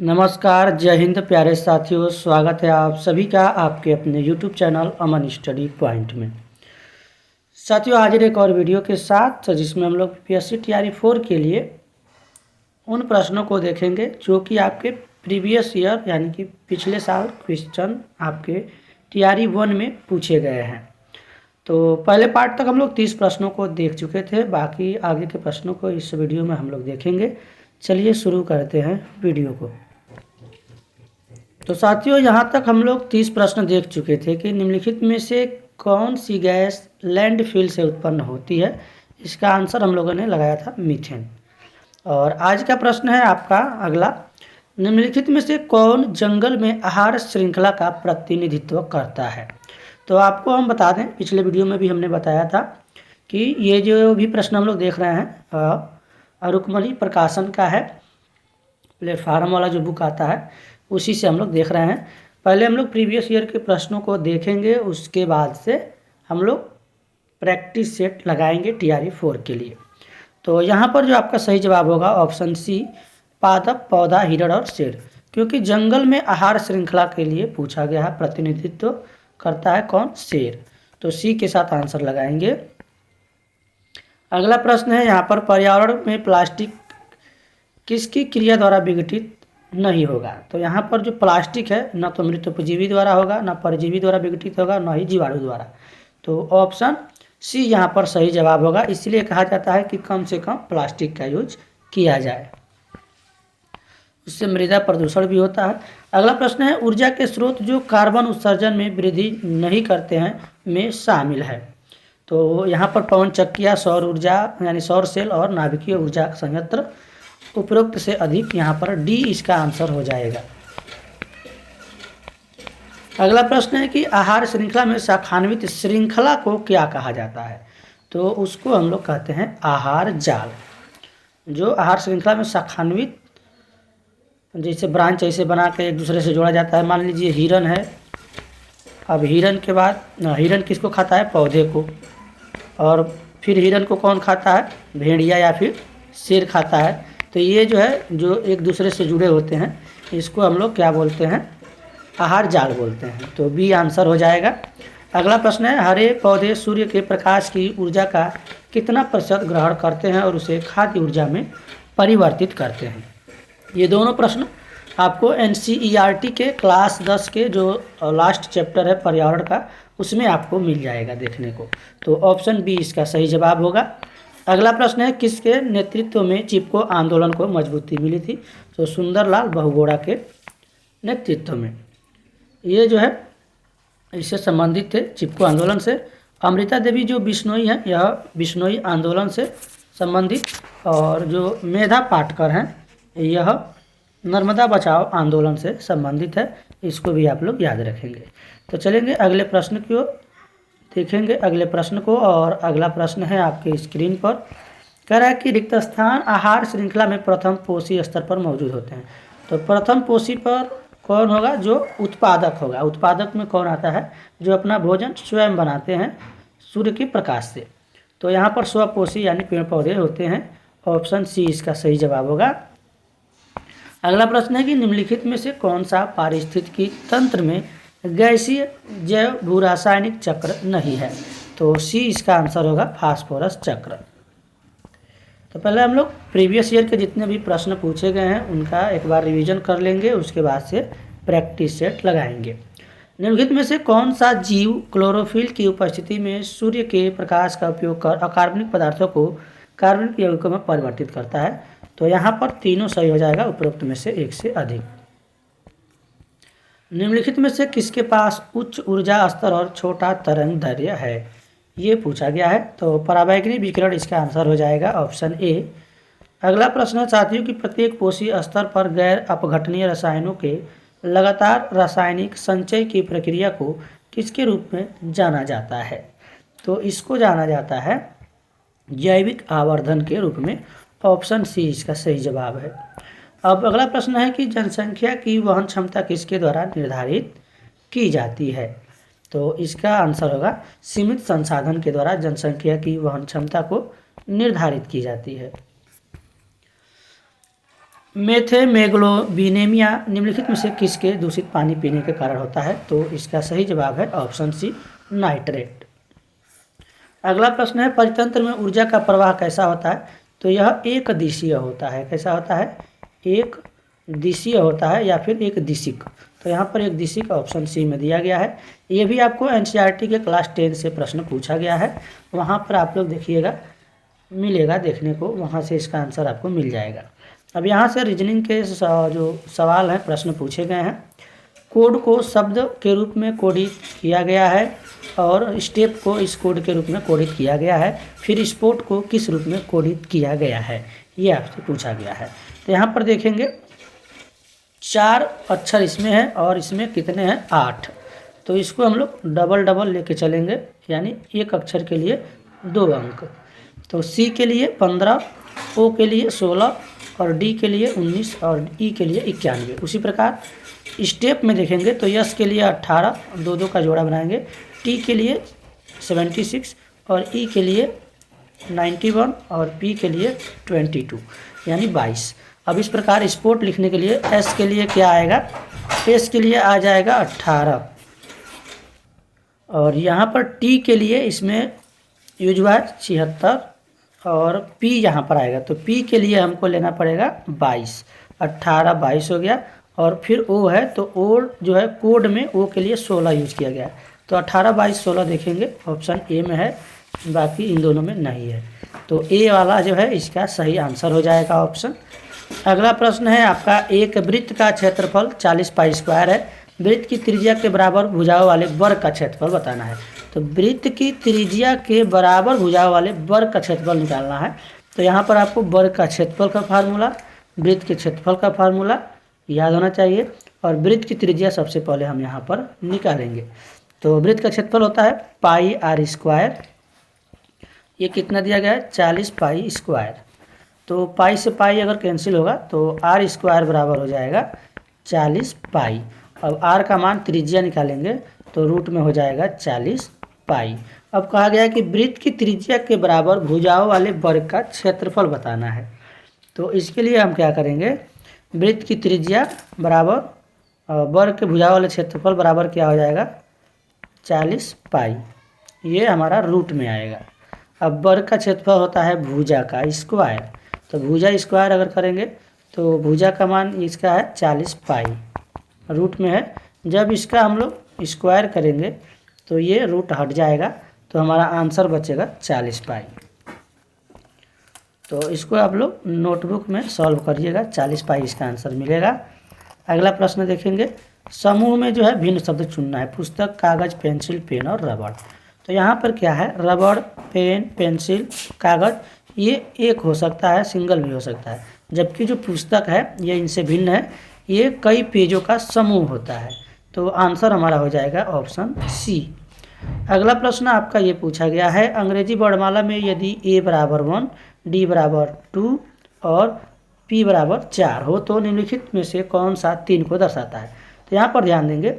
नमस्कार, जय हिंद प्यारे साथियों। स्वागत है आप सभी का आपके अपने यूट्यूब चैनल अमन स्टडी पॉइंट में। साथियों, हाजिर एक और वीडियो के साथ जिसमें हम लोग पीएससी टीआरई 4 के लिए उन प्रश्नों को देखेंगे जो कि आपके प्रीवियस ईयर यानी कि पिछले साल क्वेश्चन आपके टीआरई 1 में पूछे गए हैं। तो पहले पार्ट तक हम लोग 30 प्रश्नों को देख चुके थे, बाकी आगे के प्रश्नों को इस वीडियो में हम लोग देखेंगे। चलिए शुरू करते हैं वीडियो को। तो साथियों, यहाँ तक हम लोग 30 प्रश्न देख चुके थे कि निम्नलिखित में से कौन सी गैस लैंडफिल से उत्पन्न होती है। इसका आंसर हम लोगों ने लगाया था मीथेन। और आज का प्रश्न है आपका अगला, निम्नलिखित में से कौन जंगल में आहार श्रृंखला का प्रतिनिधित्व करता है। तो आपको हम बता दें, पिछले वीडियो में भी हमने बताया था कि ये जो भी प्रश्न हम लोग देख रहे हैं रुक्मणी प्रकाशन का है, प्लेटफार्म वाला जो बुक आता है उसी से हम लोग देख रहे हैं। पहले हम लोग प्रीवियस ईयर के प्रश्नों को देखेंगे, उसके बाद से हम लोग प्रैक्टिस सेट लगाएंगे टीआरई 4 के लिए। तो यहाँ पर जो आपका सही जवाब होगा ऑप्शन सी, पादप, पौधा, हिरण और शेर, क्योंकि जंगल में आहार श्रृंखला के लिए पूछा गया है, प्रतिनिधित्व करता है कौन, शेर। तो सी के साथ आंसर लगाएंगे। अगला प्रश्न है यहाँ पर, पर्यावरण में प्लास्टिक किसकी क्रिया द्वारा विघटित नहीं होगा। तो यहाँ पर जो प्लास्टिक है न तो मृत उपजीवी द्वारा होगा, न परजीवी द्वारा विघटित होगा, न ही जीवाणु द्वारा। तो ऑप्शन सी यहाँ पर सही जवाब होगा। इसलिए कहा जाता है कि कम से कम प्लास्टिक का यूज किया जाए, उससे मृदा प्रदूषण भी होता है। अगला प्रश्न है, ऊर्जा के स्रोत जो कार्बन उत्सर्जन में वृद्धि नहीं करते हैं में शामिल है। तो यहाँ पर पवन चक्कियाँ, सौर ऊर्जा यानी सौर सेल और नाभिकीय ऊर्जा संयंत्र उपरोक्त से अधिक, यहाँ पर डी इसका आंसर हो जाएगा। अगला प्रश्न है कि आहार श्रृंखला में शाखान्वित श्रृंखला को क्या कहा जाता है। तो उसको हम लोग कहते हैं आहार जाल। जो आहार श्रृंखला में शाखान्वित, जैसे ब्रांच ऐसे बना के एक दूसरे से जोड़ा जाता है। मान लीजिए हिरन है, अब हिरन के बाद हिरन किसको खाता है, पौधे को, और फिर हिरन को कौन खाता है, भेड़िया या फिर शेर खाता है। तो ये जो है जो एक दूसरे से जुड़े होते हैं, इसको हम लोग क्या बोलते हैं, आहार जाल बोलते हैं। तो बी आंसर हो जाएगा। अगला प्रश्न है, हरे पौधे सूर्य के प्रकाश की ऊर्जा का कितना प्रतिशत ग्रहण करते हैं और उसे खाद्य ऊर्जा में परिवर्तित करते हैं। ये दोनों प्रश्न आपको एनसीईआरटी के क्लास 10 के जो लास्ट चैप्टर है पर्यावरण का, उसमें आपको मिल जाएगा देखने को। तो ऑप्शन बी इसका सही जवाब होगा। अगला प्रश्न है, किसके नेतृत्व में चिपको आंदोलन को मजबूती मिली थी। तो सुंदरलाल बहुगुणा के नेतृत्व में। ये जो है इससे संबंधित थे, चिपको आंदोलन से। अमृता देवी जो बिश्नोई हैं, यह बिश्नोई आंदोलन से संबंधित, और जो मेधा पाटकर हैं यह नर्मदा बचाओ आंदोलन से संबंधित है। इसको भी आप लोग याद रखेंगे। तो चलेंगे अगले प्रश्न की ओर, देखेंगे अगले प्रश्न को। और अगला प्रश्न है आपके स्क्रीन पर, कह रहा है कि रिक्त स्थान आहार श्रृंखला में प्रथम पोषी स्तर पर मौजूद होते हैं। तो प्रथम पोषी पर कौन होगा, जो उत्पादक होगा। उत्पादक में कौन आता है, जो अपना भोजन स्वयं बनाते हैं सूर्य के प्रकाश से। तो यहाँ पर स्वपोषी यानी पेड़ पौधे होते हैं। ऑप्शन सी इसका सही जवाब होगा। अगला प्रश्न है कि निम्नलिखित में से कौन सा पारिस्थितिकी तंत्र में गैसीय जैव भूरासायनिक चक्र नहीं है। तो सी इसका आंसर होगा, फास्फोरस चक्र। तो पहले हम लोग प्रीवियस ईयर के जितने भी प्रश्न पूछे गए हैं उनका एक बार रिवीजन कर लेंगे, उसके बाद से प्रैक्टिस सेट लगाएंगे। निम्नलिखित में से कौन सा जीव क्लोरोफिल की उपस्थिति में सूर्य के प्रकाश का उपयोग कर अकार्बनिक पदार्थों को कार्बनिक यौगिकों में परिवर्तित करता है। तो यहाँ पर तीनों सही हो जाएगा, उपरोक्त में से एक से अधिक। निम्नलिखित में से किसके पास उच्च ऊर्जा स्तर और छोटा तरंग दैर्घ्य है, ये पूछा गया है। तो पराबैंगनी विकिरण इसका आंसर हो जाएगा, ऑप्शन ए। अगला प्रश्न है, साथियों की प्रत्येक पोषी स्तर पर गैर अपघटनीय रसायनों के लगातार रासायनिक संचय की प्रक्रिया को किसके रूप में जाना जाता है। तो इसको जाना जाता है जैविक आवर्धन के रूप में। ऑप्शन सी इसका सही जवाब है। अब अगला प्रश्न है कि जनसंख्या की वहन क्षमता किसके द्वारा निर्धारित की जाती है। तो इसका आंसर होगा, सीमित संसाधन के द्वारा जनसंख्या की वहन क्षमता को निर्धारित की जाती है। मेथेमेग्लोबिनेमिया निम्नलिखित में से किसके दूषित पानी पीने के कारण होता है? तो इसका सही जवाब है ऑप्शन सी, नाइट्रेट। अगला प्रश्न है, परितंत्र में ऊर्जा का प्रवाह कैसा होता है? तो यह एक दिशीय होता है। कैसा होता है? एक दिशीय होता है या फिर एक दिशिक। तो यहाँ पर एक दिशिक ऑप्शन सी में दिया गया है। ये भी आपको एनसीईआरटी के क्लास 10 से प्रश्न पूछा गया है, वहाँ पर आप लोग देखिएगा, मिलेगा देखने को, वहाँ से इसका आंसर आपको मिल जाएगा। अब यहाँ से रीजनिंग के जो सवाल हैं, प्रश्न पूछे गए हैं। कोड को शब्द के रूप में कोडित किया गया है और स्टेप को इस कोड के रूप में कोडित किया गया है। फिर स्पोर्ट को किस रूप में कोडित किया गया है, ये आपसे पूछा गया है। तो यहाँ पर देखेंगे 4 अक्षर इसमें है और इसमें कितने हैं? 8। तो इसको हम लोग डबल डबल लेके चलेंगे, यानी एक अक्षर के लिए 2 अंक। तो सी के लिए 15, ओ के लिए 16 और डी के लिए 19 और ई के लिए 91। उसी प्रकार स्टेप में देखेंगे तो यस के लिए 18, 2 का जोड़ा बनाएंगे। टी के लिए 76 और ई के लिए 91 और पी के लिए 22, यानी 22। अब इस प्रकार स्पोर्ट लिखने के लिए एस के लिए क्या आएगा? एस के लिए आ जाएगा 18 और यहाँ पर टी के लिए इसमें यूज हुआ 76 और पी यहाँ पर आएगा। तो पी के लिए हमको लेना पड़ेगा 22, 18 22 हो गया। और फिर ओ है, तो ओ जो है कोड में ओ के लिए 16 यूज किया गया है। तो 18 22 16 देखेंगे, ऑप्शन ए में है, बाकी इन दोनों में नहीं है। तो ए वाला जो है इसका सही आंसर हो जाएगा ऑप्शन। अगला प्रश्न है आपका, एक वृत्त का क्षेत्रफल 40 पाई स्क्वायर है। वृत्त की त्रिज्या के बराबर भुजाओं वाले वर्ग का क्षेत्रफल बताना है। तो वृत्त की त्रिज्या के बराबर भुजाओं वाले वर्ग का क्षेत्रफल निकालना है। तो यहाँ पर आपको वर्ग का क्षेत्रफल का फार्मूला, वृत्त के क्षेत्रफल का फार्मूला याद होना चाहिए और वृत्त की त्रिज्या सबसे पहले हम यहाँ पर निकालेंगे। तो वृत्त का क्षेत्रफल होता है पाई आर स्क्वायर। ये कितना दिया गया है? 40 पाई स्क्वायर। तो पाई से पाई अगर कैंसिल होगा तो आर स्क्वायर बराबर हो जाएगा 40 पाई। अब आर का मान त्रिज्या निकालेंगे तो रूट में हो जाएगा 40 पाई। अब कहा गया है कि वृत्त की त्रिज्या के बराबर भुजाओं वाले वर्ग का क्षेत्रफल बताना है। तो इसके लिए हम क्या करेंगे? वृत्त की त्रिज्या बराबर वर्ग के भुजाओं वाले क्षेत्रफल बराबर क्या हो जाएगा? 40 पाई। ये हमारा रूट में आएगा। अब वर्ग का क्षेत्रफल होता है भुजा का स्क्वायर। तो भुजा स्क्वायर अगर करेंगे तो भुजा का मान इसका है 40 पाई, रूट में है। जब इसका हम लोग स्क्वायर करेंगे तो ये रूट हट जाएगा, तो हमारा आंसर बचेगा 40 पाई। तो इसको आप लोग नोटबुक में सॉल्व करिएगा, 40 पाई इसका आंसर मिलेगा। अगला प्रश्न देखेंगे, समूह में जो है भिन्न शब्द चुनना है। पुस्तक, कागज, पेंसिल, पेन और रबड़। तो यहाँ पर क्या है? रबड़, पेन, पेंसिल, कागज, ये एक हो सकता है, सिंगल भी हो सकता है। जबकि जो पुस्तक है ये इनसे भिन्न है, ये कई पेजों का समूह होता है। तो आंसर हमारा हो जाएगा ऑप्शन सी। अगला प्रश्न आपका ये पूछा गया है, अंग्रेजी वर्णमाला में यदि ए बराबर 1, डी बराबर 2 और पी बराबर 4 हो तो निम्नलिखित में से कौन सा 3 को दर्शाता है? तो यहाँ पर ध्यान देंगे,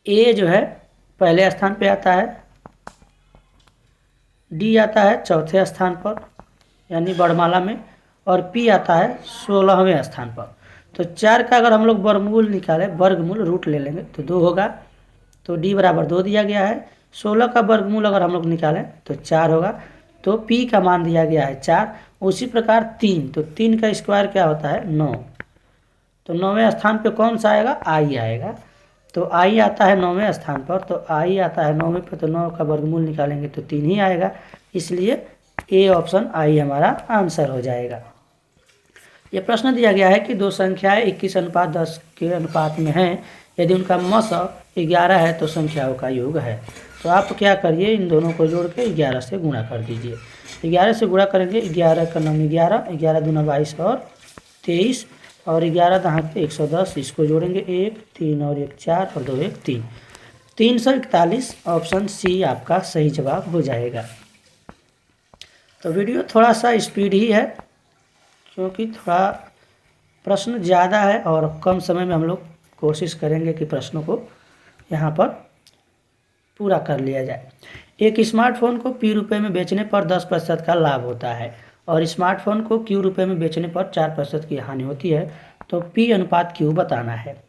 ए जो है पहले स्थान पे आता है, डी आता है चौथे स्थान पर यानी वर्णमाला में, और पी आता है 16वें स्थान पर। तो 4 का अगर हम लोग वर्गमूल निकालें, वर्गमूल रूट ले लेंगे तो 2 होगा। तो डी बराबर 2 दिया गया है। 16 का वर्गमूल अगर हम लोग निकालें तो 4 होगा। तो पी का मान दिया गया है 4। उसी प्रकार 3, तो 3 का स्क्वायर क्या होता है? 9। तो 9वें स्थान पे कौन सा आएगा? आई आएगा। तो आई आता है 9वें स्थान पर, तो आई आता है 9वें पे, तो 9 का वर्गमूल निकालेंगे तो 3 ही आएगा। इसलिए ए ऑप्शन आई हमारा आंसर हो जाएगा। ये प्रश्न दिया गया है कि दो संख्याएं 21:10 के अनुपात में हैं, यदि उनका मस 11 है तो संख्याओं का योग है। तो आप क्या करिए, इन दोनों को जोड़ के 11 से गुणा कर दीजिए। 11 से गुणा करेंगे, 11 का 9 11, 11 दूना 22 और 23 और 11 दहाँ के 110, इसको जोड़ेंगे 1 3 और 1 4 और 2 1 3, 341। ऑप्शन सी आपका सही जवाब हो जाएगा। तो वीडियो थोड़ा सा स्पीड ही है क्योंकि थोड़ा प्रश्न ज़्यादा है और कम समय में हम लोग कोशिश करेंगे कि प्रश्नों को यहाँ पर पूरा कर लिया जाए। एक स्मार्टफोन को P रुपये में बेचने पर 10% का लाभ होता है और स्मार्टफोन को Q रुपये में बेचने पर 4% की हानि होती है, तो P अनुपात Q बताना है।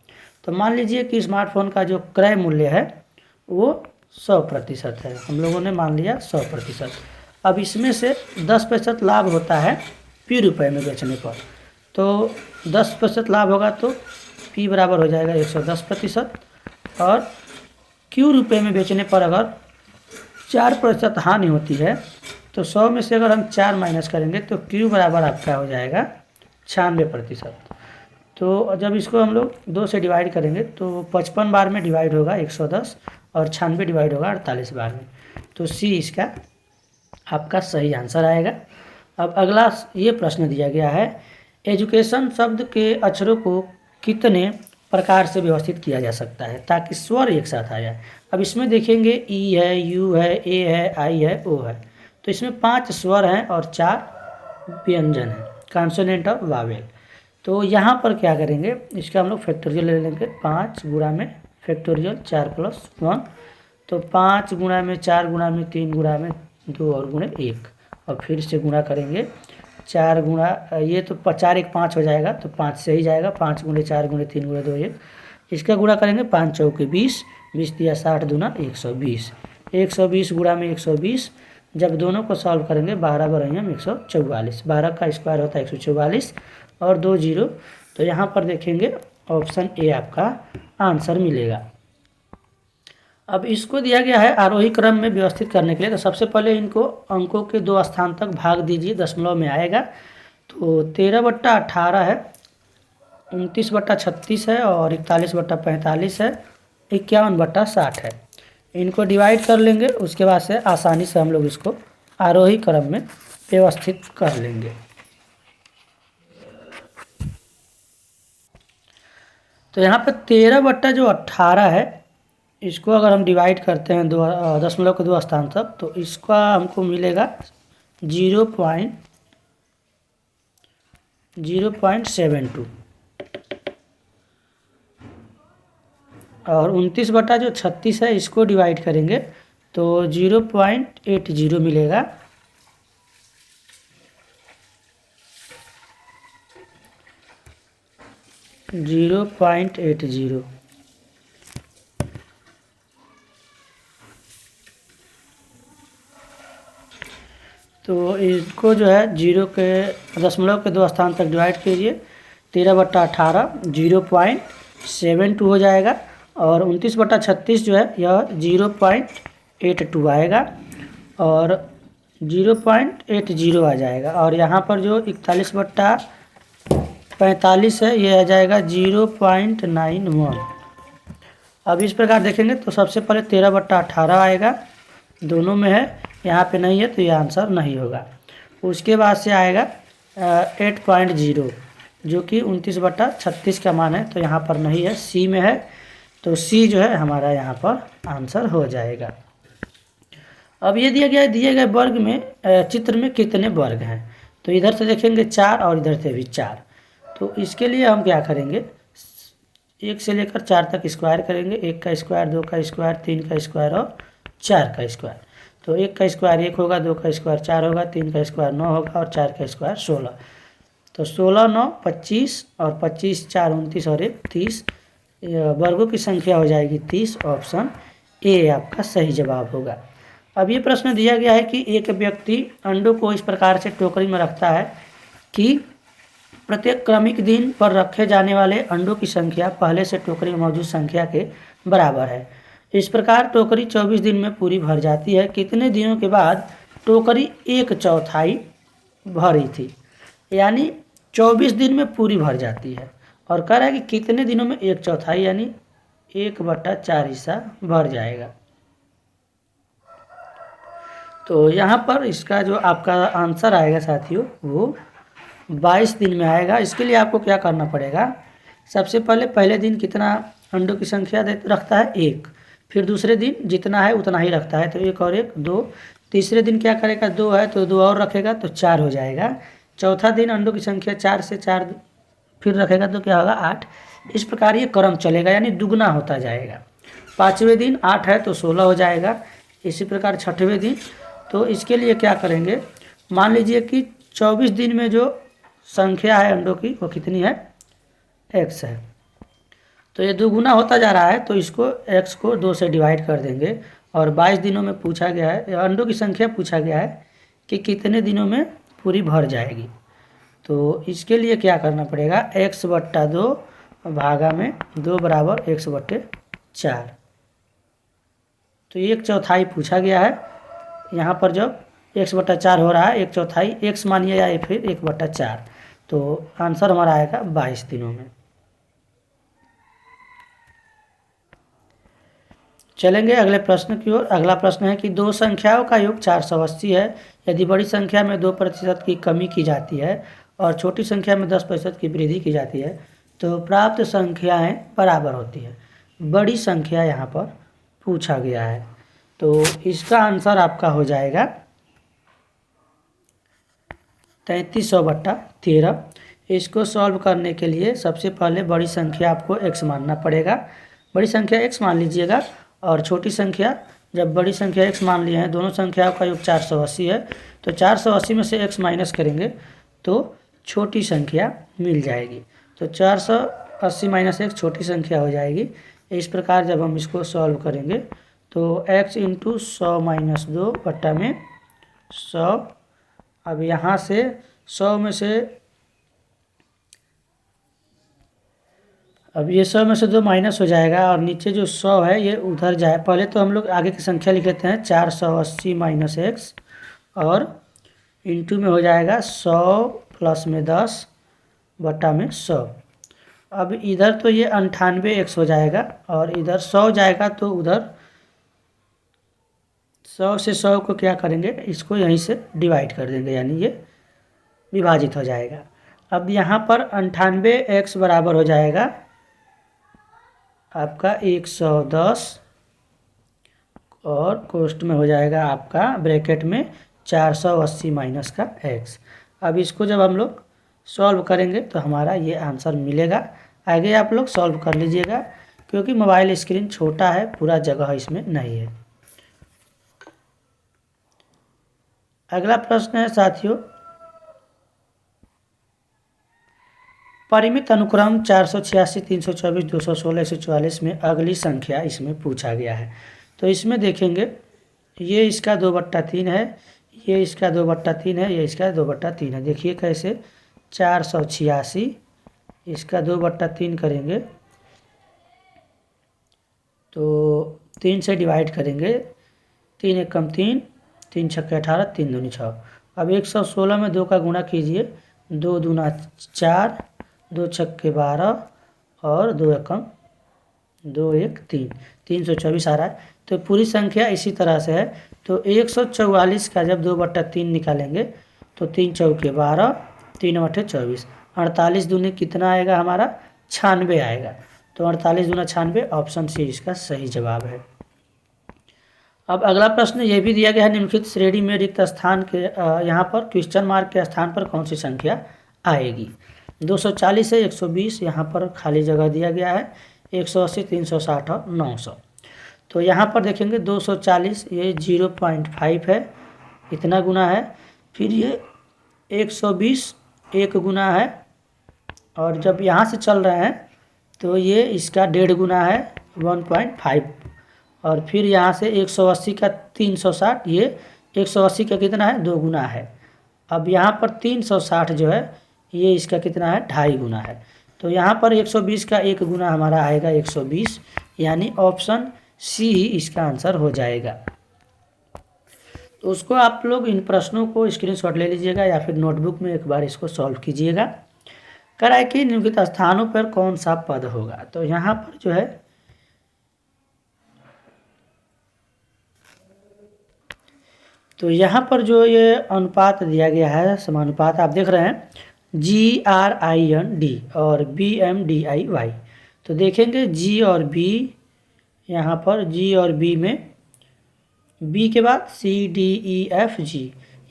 तो मान लीजिए कि स्मार्टफोन का जो क्रय मूल्य है वो 100% है, हम लोगों ने मान लिया 100%। अब इसमें से 10% लाभ होता है P रुपये में बेचने पर, तो 10% लाभ होगा तो P बराबर हो जाएगा 110%, और Q रुपये में बेचने पर अगर 4% हानि होती है तो 100 में से अगर हम 4 माइनस करेंगे तो Q बराबर आपका हो जाएगा 96%। तो जब इसको हम लोग 2 से डिवाइड करेंगे तो 55 बार में डिवाइड होगा 110 और 96 डिवाइड होगा 48 बार में, तो C इसका आपका सही आंसर आएगा। अब अगला ये प्रश्न दिया गया है, एजुकेशन शब्द के अक्षरों को कितने प्रकार से व्यवस्थित किया जा सकता है ताकि स्वर एक साथ आ जाए। अब इसमें देखेंगे ई है, यू है, ए है, आई है, ओ है, तो इसमें 5 स्वर हैं और 4 व्यंजन हैं, कॉन्सोनेंट और वावेल। तो यहाँ पर क्या करेंगे, इसका हम लोग फैक्टोरियल ले लेंगे, 5 गुणा में फैक्टोरियल 4 + 1, तो 5 गुणा में 4 गुणा में 3 गुणा में 2 और गुणे 1, और फिर से गुणा करेंगे 4 गुणा, ये तो 4 1 5 हो जाएगा, तो 5 से ही जाएगा, 5 गुणे 4 गुणे 3 गुणे 2 1, इसका गुणा करेंगे 5 चौके 20, 20 दिया 60 दूना 120, 120 गुणा में 120, जब दोनों को सॉल्व करेंगे 12 बरहियम 144, 12 का स्क्वायर होता है 144 और 2 जीरो, तो यहाँ पर देखेंगे ऑप्शन ए आपका आंसर मिलेगा। अब इसको दिया गया है आरोही क्रम में व्यवस्थित करने के लिए, तो सबसे पहले इनको अंकों के 2 स्थान तक भाग दीजिए, दशमलव में आएगा, तो 13/18 है, 29/36 है और 41/45 है, 51/60 है। इनको डिवाइड कर लेंगे, उसके बाद से आसानी से हम लोग इसको आरोही क्रम में व्यवस्थित कर लेंगे। तो यहाँ पर 13/18 है, इसको अगर हम डिवाइड करते हैं 2 दशमलव के 2 स्थान तक, तो इसका हमको मिलेगा 0.72, और 29/36 है, इसको डिवाइड करेंगे तो 0.80 मिलेगा, तो इसको जो है 0 के दशमलव के 2 स्थान तक डिवाइड कीजिए, 13/18 0.72 हो जाएगा, और 29/36 जो है यह 0.82 आएगा और 0.80 आ जाएगा, और यहाँ पर जो 41/45 है ये आ जाएगा 0.91। अब इस प्रकार देखेंगे तो सबसे पहले 13/18 आएगा, दोनों में है, यहाँ पे नहीं है तो ये आंसर नहीं होगा। उसके बाद से आएगा 8.0 जो कि 29/36 का मान है, तो यहाँ पर नहीं है, सी में है, तो सी जो है हमारा यहाँ पर आंसर हो जाएगा। अब ये दिया गया है, दिए गए वर्ग में चित्र में कितने वर्ग हैं, तो इधर से देखेंगे 4 और इधर से भी 4, तो इसके लिए हम क्या करेंगे, 1 से लेकर 4 तक स्क्वायर करेंगे, 1 का स्क्वायर, 2 का स्क्वायर, 3 का स्क्वायर और 4 का स्क्वायर। तो 1 का स्क्वायर 1 होगा, 2 का स्क्वायर 4 होगा, 3 का स्क्वायर 9 होगा और 4 का स्क्वायर 16। तो 16 9 25 और 25 4 29 और 1 30, वर्गों की संख्या हो जाएगी 30। ऑप्शन ए आपका सही जवाब होगा। अब ये प्रश्न दिया गया है कि एक व्यक्ति अंडों को इस प्रकार से टोकरी में रखता है कि प्रत्येक क्रमिक दिन पर रखे जाने वाले अंडों की संख्या पहले से टोकरी में मौजूद संख्या के बराबर है। इस प्रकार टोकरी 24 दिन में पूरी भर जाती है। कितने दिनों के बाद टोकरी 1/4 भरी थी, यानी 24 दिन में पूरी भर जाती है, और कह रहा है कि कितने दिनों में 1/4 यानी 1/4 हिस्सा भर जाएगा। तो यहाँ पर इसका जो आपका आंसर आएगा साथियों वो 22 दिन में आएगा। इसके लिए आपको क्या करना पड़ेगा, सबसे पहले दिन कितना अंडों की संख्या रखता है 1, फिर दूसरे दिन जितना है उतना ही रखता है, तो 1 और 1 2, तीसरे दिन क्या करेगा 2 है तो 2 और रखेगा तो 4 हो जाएगा, चौथा दिन अंडों की संख्या 4 से 4 फिर रखेगा तो क्या होगा 8। इस प्रकार ये क्रम चलेगा, यानी दुगना होता जाएगा। पाँचवें दिन 8 है तो 16 हो जाएगा, इसी प्रकार छठवें दिन। तो इसके लिए क्या करेंगे, मान लीजिए कि 24 दिन में जो संख्या है अंडों की वो कितनी है, x है। तो ये दोगुना होता जा रहा है, तो इसको x को 2 से डिवाइड कर देंगे। और 22 दिनों में पूछा गया है, अंडों की संख्या पूछा गया है कि कितने दिनों में पूरी भर जाएगी। तो इसके लिए क्या करना पड़ेगा, x/2 भागा में 2 बराबर x/4। तो 1/4 पूछा गया है। यहाँ पर जब x/4 हो रहा है, 1/4 x मानिए या फिर 1/4, तो आंसर हमारा आएगा 22 दिनों में। चलेंगे अगले प्रश्न की ओर। अगला प्रश्न है कि दो संख्याओं का योग 480 है। यदि बड़ी संख्या में 2% की कमी की जाती है और छोटी संख्या में 10% की वृद्धि की जाती है तो प्राप्त संख्याएं बराबर होती है। बड़ी संख्या यहाँ पर पूछा गया है, तो इसका आंसर आपका हो जाएगा 3300/13। इसको सॉल्व करने के लिए सबसे पहले बड़ी संख्या आपको x मानना पड़ेगा। बड़ी संख्या x मान लीजिएगा और छोटी संख्या, जब बड़ी संख्या x मान लिए हैं, दोनों संख्याओं का योग 480 है, तो 480 में से x माइनस करेंगे तो छोटी संख्या मिल जाएगी। तो 480 माइनस x छोटी संख्या हो जाएगी। इस प्रकार जब हम इसको सॉल्व करेंगे तो x × 100 - 2 बट्टा में 100। अब यहाँ से 100 में से, अब ये 100 में से 2 माइनस हो जाएगा और नीचे जो 100 है ये उधर जाए। पहले तो हम लोग आगे की संख्या लिख लेते हैं, 480 - x और इंटू में हो जाएगा 100 प्लस में 10 बट्टा में 100। अब इधर तो ये 98x हो जाएगा और इधर 100 जाएगा, तो उधर 100 से 100 को क्या करेंगे, इसको यहीं से डिवाइड कर देंगे, यानी ये विभाजित हो जाएगा। अब यहाँ पर 98x बराबर हो जाएगा आपका 110 और कोष्ट में हो जाएगा आपका ब्रैकेट में 480 माइनस का x। अब इसको जब हम लोग सॉल्व करेंगे तो हमारा ये आंसर मिलेगा। आगे आप लोग सॉल्व कर लीजिएगा, क्योंकि मोबाइल स्क्रीन छोटा है, पूरा जगह इसमें नहीं है। अगला प्रश्न है साथियों, परिमित अनुक्रम 486, 324, 216, 144 में अगली संख्या इसमें पूछा गया है। तो इसमें देखेंगे ये इसका 2/3 है, ये इसका 2/3 है, ये इसका 2/3 है। देखिए कैसे, 486 इसका 2/3 करेंगे तो 3 से डिवाइड करेंगे, 3 × 1 = 3, 3 × 6 = 18, 3 दूनी 6। अब 116 में 2 का गुणा कीजिए, 2 दूना 4, 2 छक्के 12 और 2 एकम 2 1 3, 324 आ रहा है। तो पूरी संख्या इसी तरह से है। तो 144 का जब 2/3 निकालेंगे तो 3 चौके 12, 3 अठे 24, 48 दूनी कितना आएगा हमारा, 96 आएगा। तो 48 दूना 96, ऑप्शन सी इसका सही जवाब है। अब अगला प्रश्न ये भी दिया गया है, निम्नलिखित श्रेणी में रिक्त स्थान के यहाँ पर क्वेश्चन मार्क के स्थान पर कौन सी संख्या आएगी। 240 है, 120 यहाँ पर खाली जगह दिया गया है, 180, 360 और 900। तो यहाँ पर देखेंगे 240 ये 0.5 है, इतना गुना है। फिर ये 120 1 गुना है, और जब यहाँ से चल रहे हैं तो ये इसका 1.5 गुना है 1.5। और फिर यहाँ से 180 का 360, ये 180 का कितना है, 2 गुना है। अब यहाँ पर 360 जो है ये इसका कितना है, 2.5 गुना है। तो यहाँ पर 120 का 1 गुना हमारा आएगा 120, यानी ऑप्शन सी ही इसका आंसर हो जाएगा। तो उसको आप लोग इन प्रश्नों को स्क्रीनशॉट ले लीजिएगा या फिर नोटबुक में एक बार इसको सॉल्व कीजिएगा। कराए कि निम्नलिखित स्थानों पर कौन सा पद होगा। तो यहाँ पर जो है तो यहाँ पर जो ये अनुपात दिया गया है, समानुपात आप देख रहे हैं, GRIND और BMDIY। तो देखेंगे G और B, यहाँ पर G और B में B के बाद CDEFG,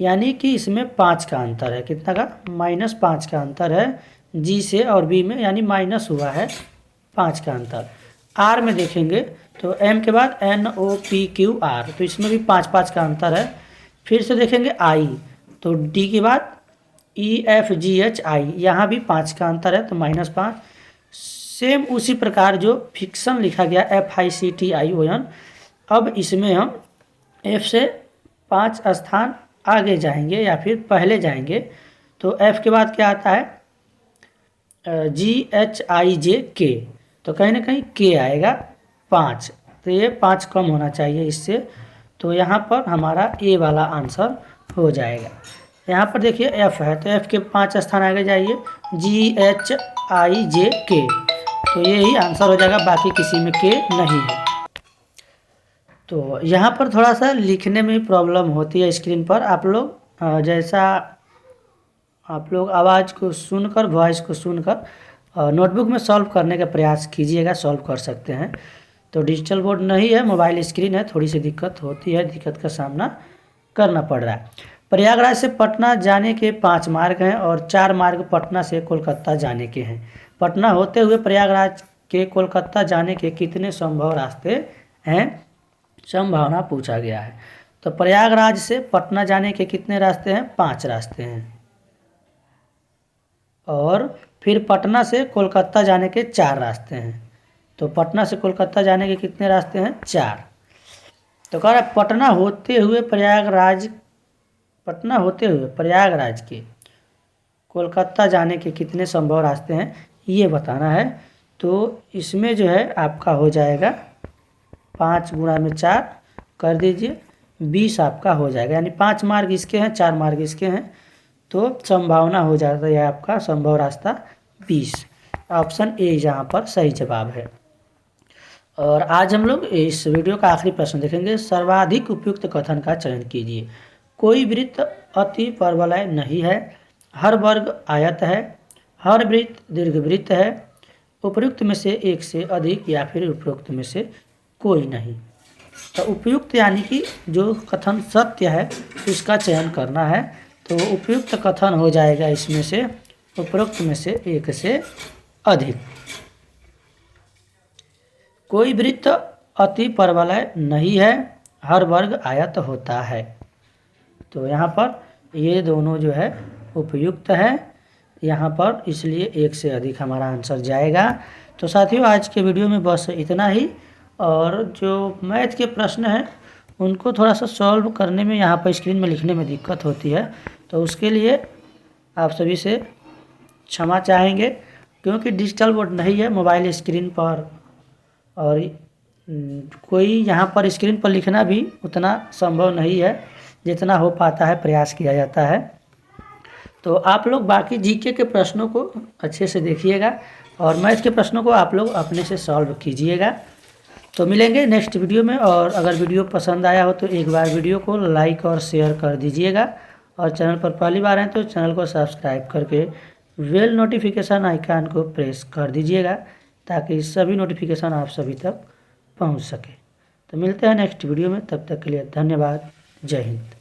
यानी कि इसमें 5 का अंतर है। कितना का, -5 का अंतर है G से और B में, यानी माइनस हुआ है 5 का अंतर। R में देखेंगे तो M के बाद NOPQR, तो इसमें भी 5 का अंतर है। फिर से देखेंगे I, तो D के बाद EFGHI, यहाँ भी 5 का अंतर है तो -5। सेम उसी प्रकार जो फिक्शन लिखा गया FICTION, अब इसमें हम F से 5 स्थान आगे जाएंगे या फिर पहले जाएंगे। तो F के बाद क्या आता है? GHIJK, तो कहीं ना कहीं K आएगा 5, तो ये 5 कम होना चाहिए इससे। तो यहाँ पर हमारा A वाला आंसर हो जाएगा। यहाँ पर देखिए F है तो F के 5 स्थान आगे जाइए, GHIJK, तो यही आंसर हो जाएगा, बाकी किसी में K नहीं है। तो यहाँ पर थोड़ा सा लिखने में प्रॉब्लम होती है स्क्रीन पर। आप लोग जैसा आप लोग आवाज़ को सुनकर, वॉइस को सुनकर नोटबुक में सॉल्व करने का प्रयास कीजिएगा, सॉल्व कर सकते हैं। तो डिजिटल बोर्ड नहीं है, मोबाइल स्क्रीन है, थोड़ी सी दिक्कत होती है, दिक्कत का सामना करना पड़ रहा है। प्रयागराज से पटना जाने के 5 मार्ग हैं और 4 मार्ग पटना से कोलकाता जाने के हैं। पटना होते हुए प्रयागराज के कोलकाता जाने के कितने संभव रास्ते हैं? संभावना पूछा गया है। तो प्रयागराज से पटना जाने के कितने रास्ते हैं? 5 रास्ते हैं। और फिर पटना से कोलकाता जाने के 4 रास्ते हैं। तो पटना से कोलकाता जाने के कितने रास्ते हैं? 4। तो कह रहा है पटना होते हुए प्रयागराज के कोलकाता जाने के कितने संभव रास्ते हैं, ये बताना है। तो इसमें जो है आपका हो जाएगा 5 गुणा में 4 कर दीजिए, 20 आपका हो जाएगा। यानी 5 मार्ग इसके हैं, 4 मार्ग इसके हैं, तो संभावना हो जाता है आपका संभव रास्ता 20। ऑप्शन ए यहाँ पर सही जवाब है। और आज हम लोग इस वीडियो का आखिरी प्रश्न देखेंगे। सर्वाधिक उपयुक्त कथन का चयन कीजिए। कोई वृत्त अति परवलय नहीं है, हर वर्ग आयत है, हर वृत्त दीर्घवृत्त है, उपयुक्त में से एक से अधिक या फिर उपयुक्त में से कोई नहीं। तो उपयुक्त यानी कि जो कथन सत्य है उसका चयन करना है। तो उपयुक्त कथन हो जाएगा इसमें से उपयुक्त में से एक से अधिक। कोई वृत्त अति परवलय नहीं है, हर वर्ग आयत होता है। तो यहाँ पर ये दोनों जो है उपयुक्त है यहाँ पर, इसलिए एक से अधिक हमारा आंसर जाएगा। तो साथियों आज के वीडियो में बस इतना ही। और जो मैथ के प्रश्न हैं उनको थोड़ा सा सॉल्व करने में यहाँ पर स्क्रीन में लिखने में दिक्कत होती है, तो उसके लिए आप सभी से क्षमा चाहेंगे, क्योंकि डिजिटल बोर्ड नहीं है मोबाइल स्क्रीन पर, और कोई यहाँ पर स्क्रीन पर लिखना भी उतना संभव नहीं है, जितना हो पाता है प्रयास किया जाता है। तो आप लोग बाकी जीके के प्रश्नों को अच्छे से देखिएगा और मैथ के प्रश्नों को आप लोग अपने से सॉल्व कीजिएगा। तो मिलेंगे नेक्स्ट वीडियो में। और अगर वीडियो पसंद आया हो तो एक बार वीडियो को लाइक और शेयर कर दीजिएगा, और चैनल पर पहली बार हैं तो चैनल को सब्सक्राइब करके बेल नोटिफिकेशन आइकन को प्रेस कर दीजिएगा, ताकि सभी नोटिफिकेशन आप सभी तक पहुंच सके। तो मिलते हैं नेक्स्ट वीडियो में, तब तक के लिए धन्यवाद। जय हिंद।